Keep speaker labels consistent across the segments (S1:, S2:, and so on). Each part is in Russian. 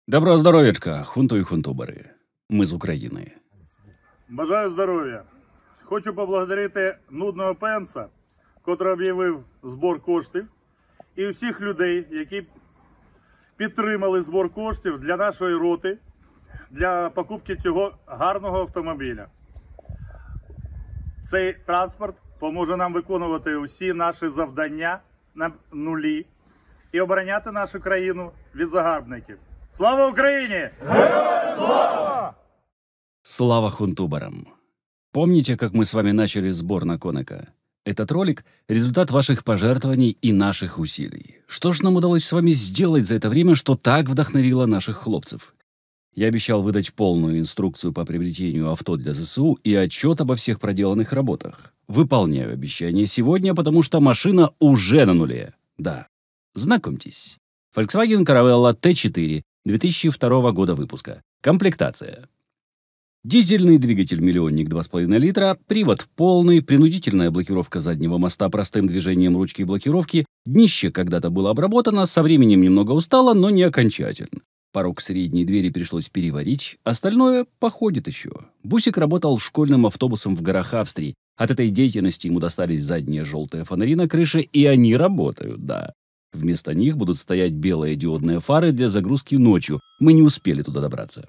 S1: Доброго здоров'ячка, хунту і хунтубери. Ми з України.
S2: Бажаю здоров'я. Хочу поблагодарити нудного пенса, котрий об'явив збір коштів, і всіх людей, які підтримали збір коштів для нашої роти, для покупки цього гарного автомобіля. Цей транспорт поможе нам виконувати усі наші завдання на нулі і обороняти нашу країну від загарбників. Слава Україні! Героям слава!
S1: Слава хунтуберам! Помните, как мы с вами начали сбор на Конека? Этот ролик – результат ваших пожертвований и наших усилий. Что ж нам удалось с вами сделать за это время, что так вдохновило наших хлопцев? Я обещал выдать полную инструкцию по приобретению авто для ЗСУ и отчет обо всех проделанных работах. Выполняю обещание сегодня, потому что машина уже на нуле. Да, знакомьтесь. Volkswagen Caravella T4 2002 года выпуска. Комплектация. Дизельный двигатель миллионник 2,5 литра, привод полный, принудительная блокировка заднего моста простым движением ручки блокировки, днище когда-то было обработано, со временем немного устало, но не окончательно. Порог средней двери пришлось переварить, остальное походит еще. Бусик работал школьным автобусом в горах Австрии. От этой деятельности ему достались задние желтые фонари на крыше, и они работают, да. Вместо них будут стоять белые диодные фары для загрузки ночью. Мы не успели туда добраться.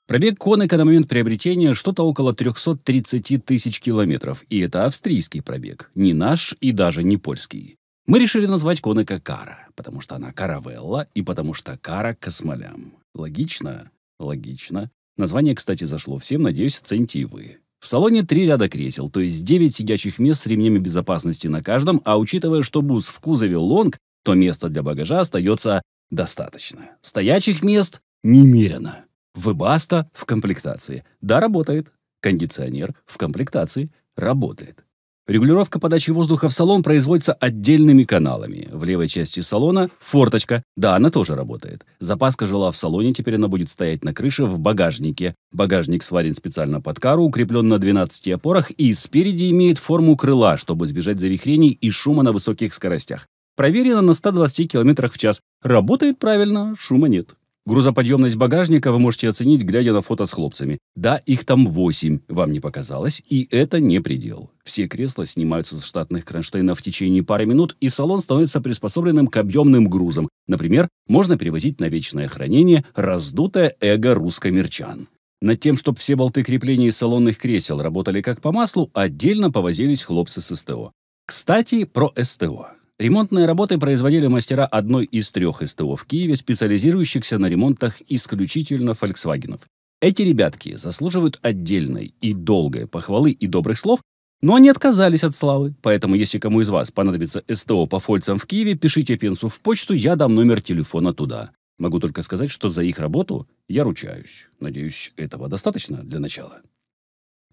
S1: Пробег Конека на момент приобретения что-то около 330 тысяч километров. И это австрийский пробег. Не наш и даже не польский. Мы решили назвать Конека Кара, потому что она Каравелла и потому что Кара к космолям. Логично? Логично. Название, кстати, зашло всем, надеюсь, оцените и вы. В салоне 3 ряда кресел, то есть 9 сидячих мест с ремнями безопасности на каждом, а учитывая, что бус в кузове лонг, то места для багажа остается достаточно. Стоячих мест немерено. Вебаста в комплектации. Да, работает. Кондиционер в комплектации работает. Регулировка подачи воздуха в салон производится отдельными каналами. В левой части салона форточка. Да, она тоже работает. Запаска жила в салоне, теперь она будет стоять на крыше в багажнике. Багажник сварен специально под Кару, укреплен на 12 опорах и спереди имеет форму крыла, чтобы избежать завихрений и шума на высоких скоростях. Проверено на 120 км в час. Работает правильно, шума нет. Грузоподъемность багажника вы можете оценить, глядя на фото с хлопцами. Да, их там 8, вам не показалось, и это не предел. Все кресла снимаются с штатных кронштейнов в течение пары минут, и салон становится приспособленным к объемным грузам. Например, можно перевозить на вечное хранение раздутое эго русско-мерчан. Над тем, чтобы все болты крепления салонных кресел работали как по маслу, отдельно повозились хлопцы с СТО. Кстати, про СТО. Ремонтные работы производили мастера одной из 3 СТО в Киеве, специализирующихся на ремонтах исключительно фольксвагенов. Эти ребятки заслуживают отдельной и долгой похвалы и добрых слов, но они отказались от славы. Поэтому, если кому из вас понадобится СТО по фольцам в Киеве, пишите Пенсу в почту, я дам номер телефона туда. Могу только сказать, что за их работу я ручаюсь. Надеюсь, этого достаточно для начала.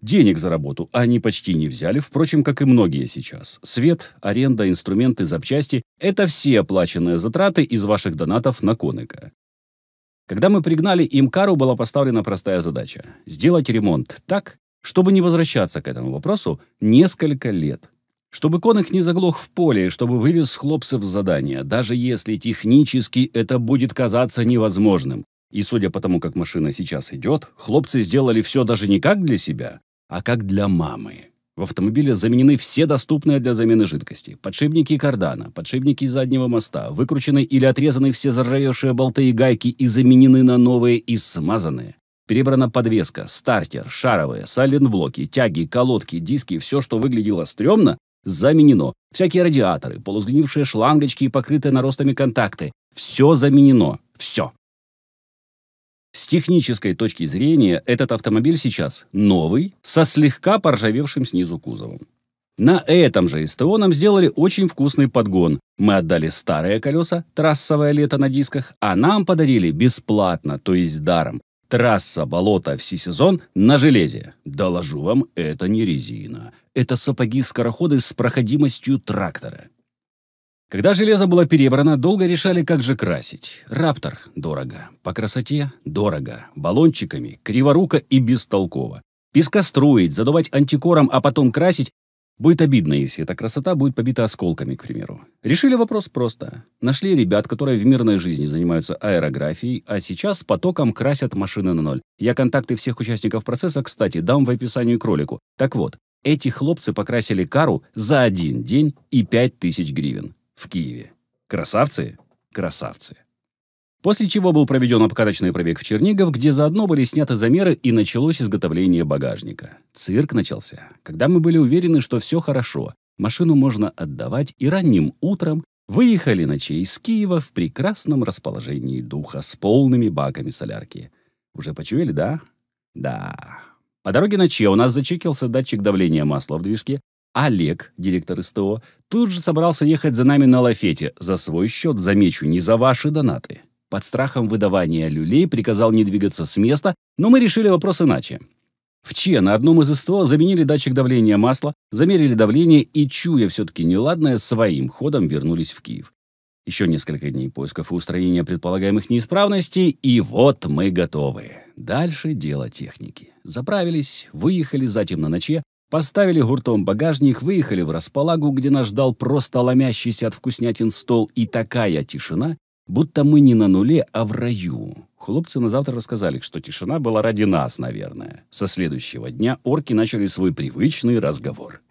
S1: Денег за работу они почти не взяли, впрочем, как и многие сейчас. Свет, аренда, инструменты, запчасти – это все оплаченные затраты из ваших донатов на Конека. Когда мы пригнали им Кару, была поставлена простая задача – сделать ремонт так, чтобы не возвращаться к этому вопросу несколько лет. Чтобы Конек не заглох в поле, чтобы вывез хлопцев в задание, даже если технически это будет казаться невозможным. И судя по тому, как машина сейчас идет, хлопцы сделали все даже не как для себя, а как для мамы. В автомобиле заменены все доступные для замены жидкости. Подшипники кардана, подшипники заднего моста, выкручены или отрезаны все заржавевшие болты и гайки и заменены на новые и смазанные. Перебрана подвеска, стартер, шаровые, сайлентблоки, тяги, колодки, диски, все, что выглядело стрёмно, заменено. Всякие радиаторы, полусгнившие шлангочки и покрытые наростами контакты. Все заменено. Все. С технической точки зрения, этот автомобиль сейчас новый, со слегка поржавевшим снизу кузовом. На этом же СТО нам сделали очень вкусный подгон. Мы отдали старые колеса, трассовое лето на дисках, а нам подарили бесплатно, то есть даром. Трасса, болото, всесезон на железе. Доложу вам, это не резина. Это сапоги-скороходы с проходимостью трактора. Когда железо было перебрано, долго решали, как же красить. Раптор – дорого. По красоте – дорого. Баллончиками – криворуко и бестолково. Пескоструить, задувать антикором, а потом красить Будет обидно, если эта красота будет побита осколками, к примеру. Решили вопрос просто. Нашли ребят, которые в мирной жизни занимаются аэрографией, а сейчас потоком красят машины на ноль. Я контакты всех участников процесса, кстати, дам в описании к ролику. Так вот, эти хлопцы покрасили кару за 1 день и 5000 гривен в Киеве. Красавцы? Красавцы. После чего был проведен обкаточный пробег в Чернигов, где заодно были сняты замеры и началось изготовление багажника. Цирк начался, когда мы были уверены, что все хорошо, машину можно отдавать, и ранним утром выехали на чей из Киева в прекрасном расположении духа с полными баками солярки. Уже почуяли, да? Да. По дороге на Че у нас зачекился датчик давления масла в движке. Олег, директор СТО, тут же собрался ехать за нами на лафете, за свой счет, замечу, не за ваши донаты. Под страхом выдавания люлей приказал не двигаться с места, но мы решили вопрос иначе. В Че на одном из СТО заменили датчик давления масла, замерили давление и, чуя все-таки неладное, своим ходом вернулись в Киев. Еще несколько дней поисков и устранения предполагаемых неисправностей, и вот мы готовы. Дальше дело техники. Заправились, выехали затемно на Че, поставили гуртом багажник, выехали в располагу, где нас ждал просто ломящийся от вкуснятин стол, и такая тишина, будто мы не на нуле, а в раю. Хлопцы на завтра рассказали, что тишина была ради нас, наверное. Со следующего дня орки начали свой привычный разговор.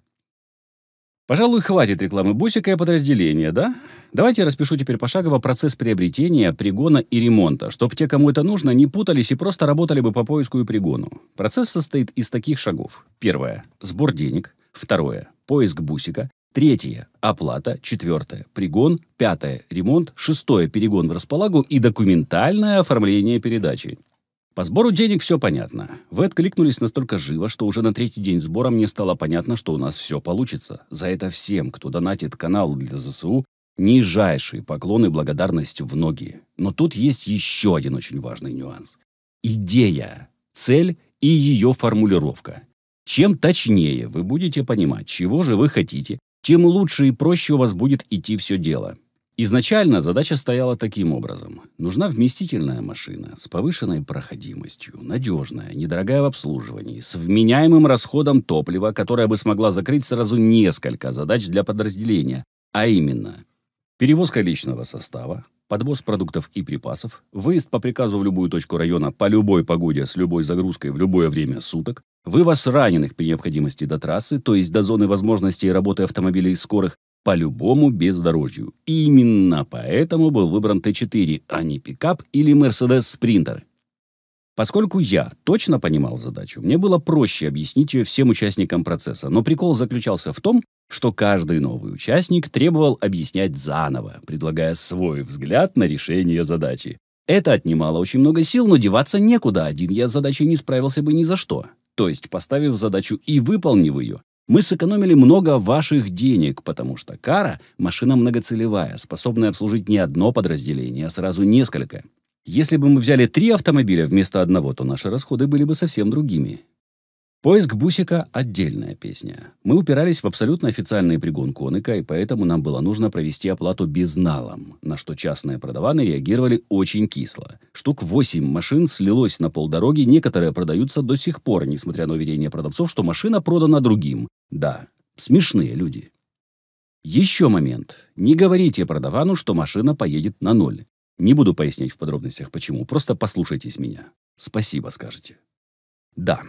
S1: Пожалуй, хватит рекламы бусика и подразделения, да? Давайте я распишу теперь пошагово процесс приобретения, пригона и ремонта, чтобы те, кому это нужно, не путались и просто работали бы по поиску и пригону. Процесс состоит из таких шагов. Первое – сбор денег. Второе – поиск бусика. Третье – оплата. Четвертое – пригон. Пятое – ремонт. Шестое – перегон в располагу и документальное оформление передачи. По сбору денег все понятно. Вы откликнулись настолько живо, что уже на 3-й день сбора мне стало понятно, что у нас все получится. За это всем, кто донатит канал для ЗСУ, нижайшие поклоны и благодарность в ноги. Но тут есть еще один очень важный нюанс. Идея, цель и ее формулировка. Чем точнее вы будете понимать, чего же вы хотите, тем лучше и проще у вас будет идти все дело. Изначально задача стояла таким образом. Нужна вместительная машина с повышенной проходимостью, надежная, недорогая в обслуживании, с вменяемым расходом топлива, которая бы смогла закрыть сразу несколько задач для подразделения, а именно перевозка личного состава, подвоз продуктов и припасов, выезд по приказу в любую точку района по любой погоде с любой загрузкой в любое время суток, вывоз раненых при необходимости до трассы, то есть до зоны возможностей работы автомобилей скорых, по любому бездорожью. Именно поэтому был выбран Т4, а не пикап или Mercedes Sprinter. Поскольку я точно понимал задачу, мне было проще объяснить ее всем участникам процесса, но прикол заключался в том, что каждый новый участник требовал объяснять заново, предлагая свой взгляд на решение задачи. Это отнимало очень много сил, но деваться некуда, один я с задачей не справился бы ни за что. То есть, поставив задачу и выполнив ее, мы сэкономили много ваших денег, потому что Кара – машина многоцелевая, способная обслужить не одно подразделение, а сразу несколько. Если бы мы взяли 3 автомобиля вместо одного, то наши расходы были бы совсем другими. Поиск бусика – отдельная песня. Мы упирались в абсолютно официальный пригон Коника, и поэтому нам было нужно провести оплату безналом, на что частные продаваны реагировали очень кисло. Штук 8 машин слилось на полдороги, некоторые продаются до сих пор, несмотря на уверение продавцов, что машина продана другим. Да, смешные люди. Еще момент. Не говорите продавану, что машина поедет на 0. Не буду пояснять в подробностях почему, просто послушайтесь меня. Спасибо скажете. Да.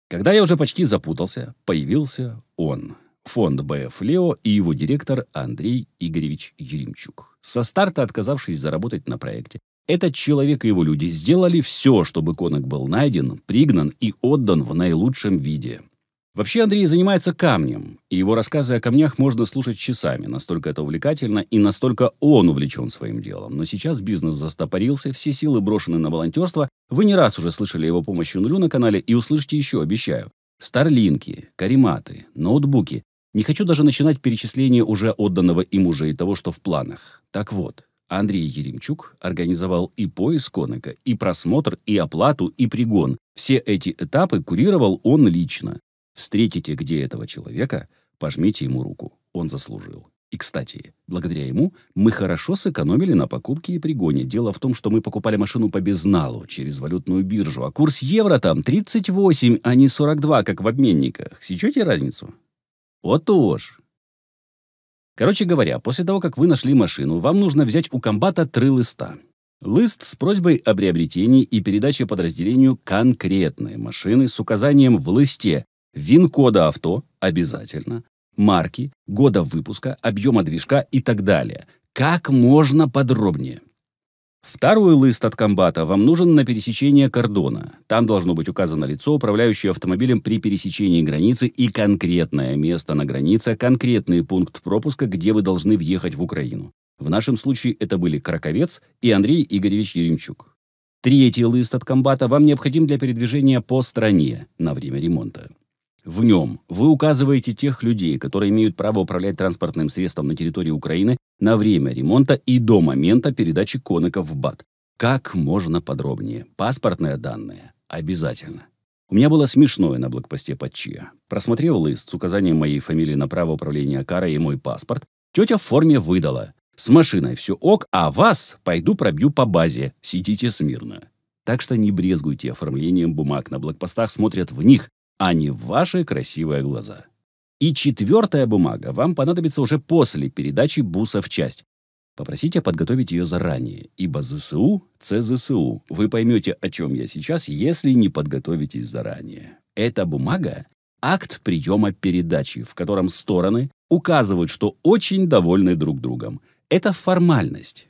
S1: Когда я уже почти запутался, появился он, фонд БФ «Лео» и его директор Андрей Игоревич Еремчук. Со старта отказавшись заработать на проекте, этот человек и его люди сделали все, чтобы конек был найден, пригнан и отдан в наилучшем виде. Вообще Андрей занимается камнем, и его рассказы о камнях можно слушать часами, настолько это увлекательно и настолько он увлечен своим делом. Но сейчас бизнес застопорился, все силы брошены на волонтерство. Вы не раз уже слышали о его помощи нулю на канале и услышите еще, обещаю. Старлинки, карематы, ноутбуки. Не хочу даже начинать перечисление уже отданного им уже и того, что в планах. Так вот, Андрей Еремчук организовал и поиск конека, и просмотр, и оплату, и пригон. Все эти этапы курировал он лично. Встретите где этого человека, пожмите ему руку. Он заслужил. И, кстати, благодаря ему мы хорошо сэкономили на покупке и пригоне. Дело в том, что мы покупали машину по безналу через валютную биржу, а курс евро там 38, а не 42, как в обменниках. Сечете разницу? Отож. Короче говоря, после того, как вы нашли машину, вам нужно взять у комбата 3 листа. Лист с просьбой о приобретении и передаче подразделению конкретной машины с указанием в листе ВИН-кода авто обязательно, марки, года выпуска, объема движка и так далее. Как можно подробнее. 2-й лист от комбата вам нужен на пересечение кордона. Там должно быть указано лицо, управляющее автомобилем при пересечении границы, и конкретное место на границе, конкретный пункт пропуска, где вы должны въехать в Украину. В нашем случае это были Краковец и Андрей Игоревич Еремчук. 3-й лист от комбата вам необходим для передвижения по стране на время ремонта. В нем вы указываете тех людей, которые имеют право управлять транспортным средством на территории Украины на время ремонта и до момента передачи коныков в БАТ. Как можно подробнее. Паспортные данные. Обязательно. У меня было смешное на блокпосте под ЧИА. Просмотрев лист с указанием моей фамилии на право управления карой и мой паспорт, тетя в форме выдала: «С машиной все ок, а вас пойду пробью по базе. Сидите смирно». Так что не брезгуйте оформлением бумаг. На блокпостах смотрят в них, а не в ваши красивые глаза. И 4-я бумага вам понадобится уже после передачи буса в часть. Попросите подготовить ее заранее, ибо ЗСУ – це ЗСУ. Вы поймете, о чем я сейчас, если не подготовитесь заранее. Эта бумага – акт приема передачи, в котором стороны указывают, что очень довольны друг другом. Это формальность.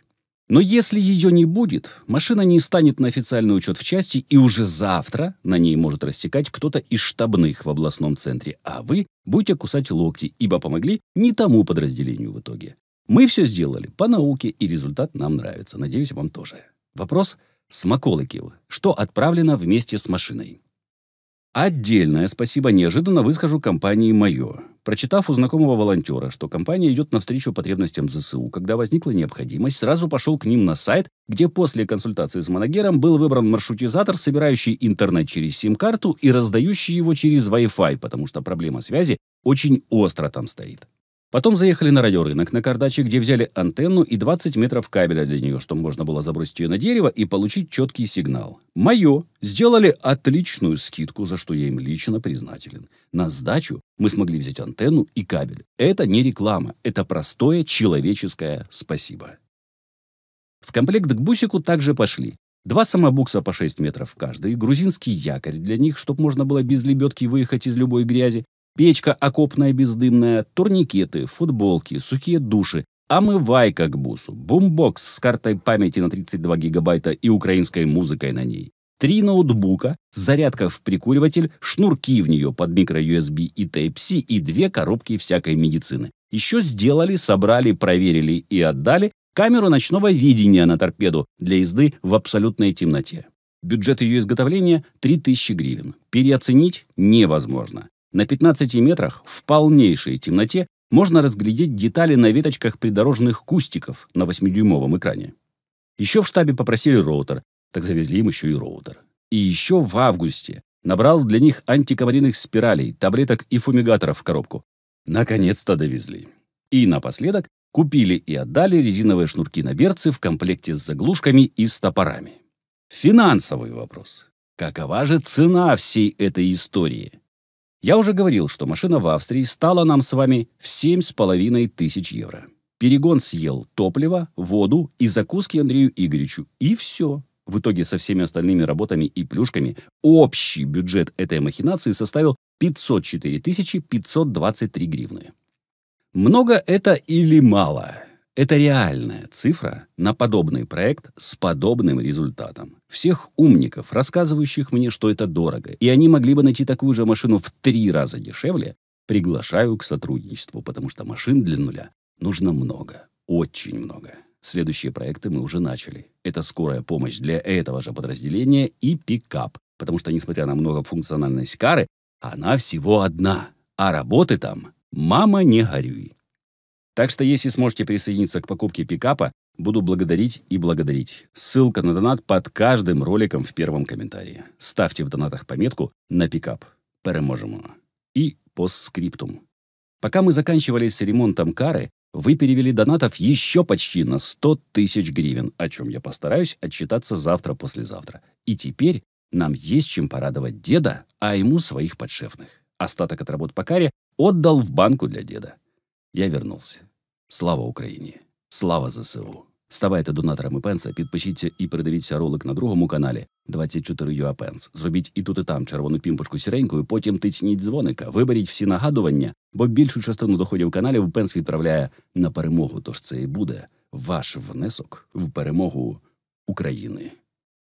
S1: Но если ее не будет, машина не станет на официальный учет в части, и уже завтра на ней может растекать кто-то из штабных в областном центре, а вы будете кусать локти, ибо помогли не тому подразделению в итоге. Мы все сделали по науке, и результат нам нравится. Надеюсь, вам тоже. Вопрос смаколиків. Что отправлено вместе с машиной? Отдельное спасибо неожиданно выскажу компании «Мое». Прочитав у знакомого волонтера, что компания идет навстречу потребностям ЗСУ, когда возникла необходимость, сразу пошел к ним на сайт, где после консультации с манагером был выбран маршрутизатор, собирающий интернет через сим-карту и раздающий его через Wi-Fi, потому что проблема связи очень остро там стоит. Потом заехали на радиорынок на Кардаче, где взяли антенну и 20 метров кабеля для нее, чтобы можно было забросить ее на дерево и получить четкий сигнал. «Мое» сделали отличную скидку, за что я им лично признателен. На сдачу мы смогли взять антенну и кабель. Это не реклама, это простое человеческое спасибо. В комплект к бусику также пошли 2 самобукса по 6 метров каждый, грузинский якорь для них, чтобы можно было без лебедки выехать из любой грязи, печка окопная бездымная, турникеты, футболки, сухие души, омывайка к бусу, бумбокс с картой памяти на 32 гигабайта и украинской музыкой на ней, 3 ноутбука, зарядка в прикуриватель, шнурки в нее под микро-USB и Type-C и 2 коробки всякой медицины. Еще сделали, собрали, проверили и отдали камеру ночного видения на торпеду для езды в абсолютной темноте. Бюджет ее изготовления – 3000 гривен. Переоценить невозможно. На 15 метрах в полнейшей темноте можно разглядеть детали на веточках придорожных кустиков на 8-дюймовом экране. Еще в штабе попросили роутер, так завезли им еще и роутер. И еще в августе набрал для них антикомариных спиралей, таблеток и фумигаторов в коробку. Наконец-то довезли. И напоследок купили и отдали резиновые шнурки на берцы в комплекте с заглушками и с топорами. Финансовый вопрос. Какова же цена всей этой истории? Я уже говорил, что машина в Австрии стала нам с вами в 7500 евро. Перегон съел топливо, воду и закуски Андрею Игоревичу. И все. В итоге со всеми остальными работами и плюшками общий бюджет этой махинации составил 504 523 гривны. Много это или мало? Это реальная цифра на подобный проект с подобным результатом. Всех умников, рассказывающих мне, что это дорого, и они могли бы найти такую же машину в 3 раза дешевле, приглашаю к сотрудничеству, потому что машин для нуля нужно много, очень много. Следующие проекты мы уже начали. Это скорая помощь для этого же подразделения и пикап, потому что, несмотря на многофункциональность кары, она всего одна, а работы там «мама, не горюй». Так что, если сможете присоединиться к покупке пикапа, буду благодарить и благодарить. Ссылка на донат под каждым роликом в первом комментарии. Ставьте в донатах пометку на пикап. Переможемо. И постскриптум. Пока мы заканчивали с ремонтом кары, вы перевели донатов еще почти на 100 тысяч гривен, о чем я постараюсь отчитаться завтра-послезавтра. И теперь нам есть чем порадовать деда, а ему своих подшефных. Остаток от работ по каре отдал в банку для деда. Я вернулся. Слава Україні! Слава ЗСУ! Ставайте донаторами Пенса, підпишіться і передивіться ролик на другому каналі 24UA Pence. Зробіть і тут, і там червону пімпочку сіренькою, потім тицніть дзвоника, виберіть всі нагадування, бо більшу частину доходів каналів Пенс відправляє на перемогу. Тож це і буде ваш внесок в перемогу України.